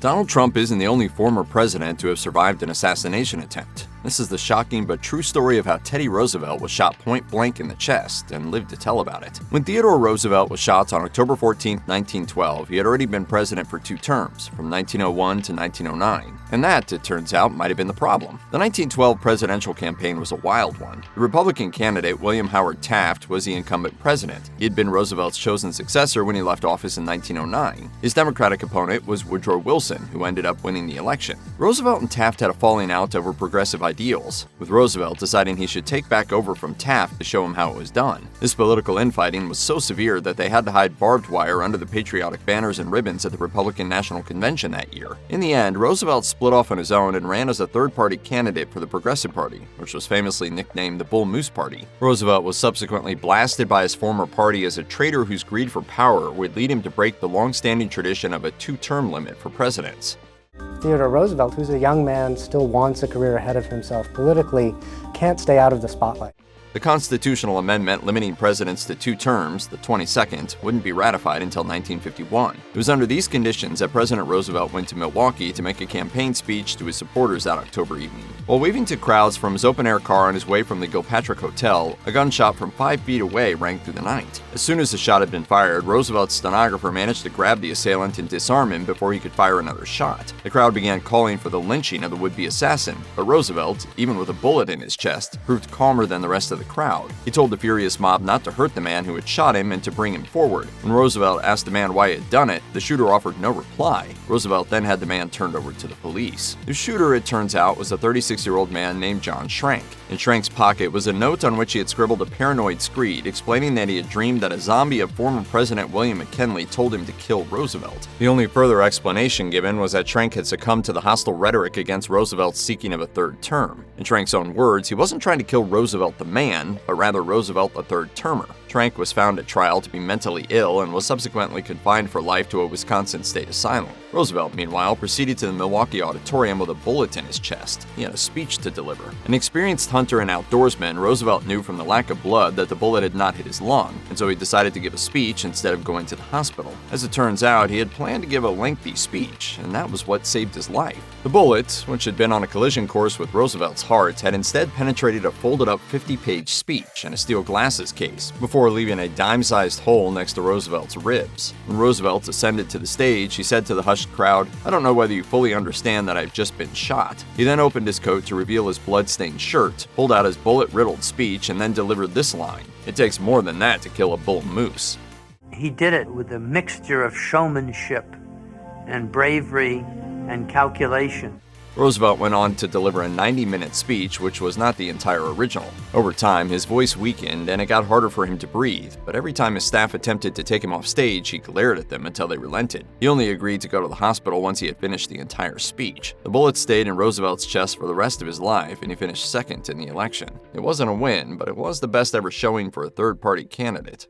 Donald Trump isn't the only former president to have survived an assassination attempt. This is the shocking but true story of how Teddy Roosevelt was shot point blank in the chest and lived to tell about it. When Theodore Roosevelt was shot on October 14, 1912, he had already been president for 2 terms, from 1901 to 1909. And that, it turns out, might have been the problem. The 1912 presidential campaign was a wild one. The Republican candidate, William Howard Taft, was the incumbent president. He had been Roosevelt's chosen successor when he left office in 1909. His Democratic opponent was Woodrow Wilson, who ended up winning the election. Roosevelt and Taft had a falling out over progressive ideals, with Roosevelt deciding he should take back over from Taft to show him how it was done. This political infighting was so severe that they had to hide barbed wire under the patriotic banners and ribbons at the Republican National Convention that year. In the end, Roosevelt split off on his own and ran as a third-party candidate for the Progressive Party, which was famously nicknamed the Bull Moose Party. Roosevelt was subsequently blasted by his former party as a traitor whose greed for power would lead him to break the long-standing tradition of a 2-term limit for presidents. Theodore Roosevelt, who's a young man, still wants a career ahead of himself politically, can't stay out of the spotlight. The constitutional amendment limiting presidents to 2 terms, the 22nd, wouldn't be ratified until 1951. It was under these conditions that President Roosevelt went to Milwaukee to make a campaign speech to his supporters that October evening. While waving to crowds from his open-air car on his way from the Gilpatrick Hotel, a gunshot from 5 feet away rang through the night. As soon as the shot had been fired, Roosevelt's stenographer managed to grab the assailant and disarm him before he could fire another shot. The crowd began calling for the lynching of the would-be assassin, but Roosevelt, even with a bullet in his chest, proved calmer than the rest of the crowd. He told the furious mob not to hurt the man who had shot him and to bring him forward. When Roosevelt asked the man why he had done it, the shooter offered no reply. Roosevelt then had the man turned over to the police. The shooter, it turns out, was a 36-year-old man named John Schrank. In Schrank's pocket was a note on which he had scribbled a paranoid screed explaining that he had dreamed that a zombie of former President William McKinley told him to kill Roosevelt. The only further explanation given was that Schrank had succumbed to the hostile rhetoric against Roosevelt's seeking of a 3rd term. In Schrank's own words, he wasn't trying to kill Roosevelt the man, but rather Roosevelt a 3rd-termer. Schrank was found at trial to be mentally ill and was subsequently confined for life to a Wisconsin state asylum. Roosevelt, meanwhile, proceeded to the Milwaukee auditorium with a bullet in his chest. He had a speech to deliver. An experienced hunter and outdoorsman, Roosevelt knew from the lack of blood that the bullet had not hit his lung, and so he decided to give a speech instead of going to the hospital. As it turns out, he had planned to give a lengthy speech, and that was what saved his life. The bullet, which had been on a collision course with Roosevelt's heart, had instead penetrated a folded-up 50-page speech and a steel glasses case, before leaving a dime-sized hole next to Roosevelt's ribs. When Roosevelt ascended to the stage, he said to the hushed crowd, "I don't know whether you fully understand that I've just been shot." He then opened his coat to reveal his blood-stained shirt, pulled out his bullet-riddled speech, and then delivered this line: "It takes more than that to kill a bull moose." He did it with a mixture of showmanship and bravery and calculation. Roosevelt went on to deliver a 90-minute speech, which was not the entire original. Over time, his voice weakened and it got harder for him to breathe, but every time his staff attempted to take him off stage, he glared at them until they relented. He only agreed to go to the hospital once he had finished the entire speech. The bullet stayed in Roosevelt's chest for the rest of his life, and he finished 2nd in the election. It wasn't a win, but it was the best ever showing for a third-party candidate.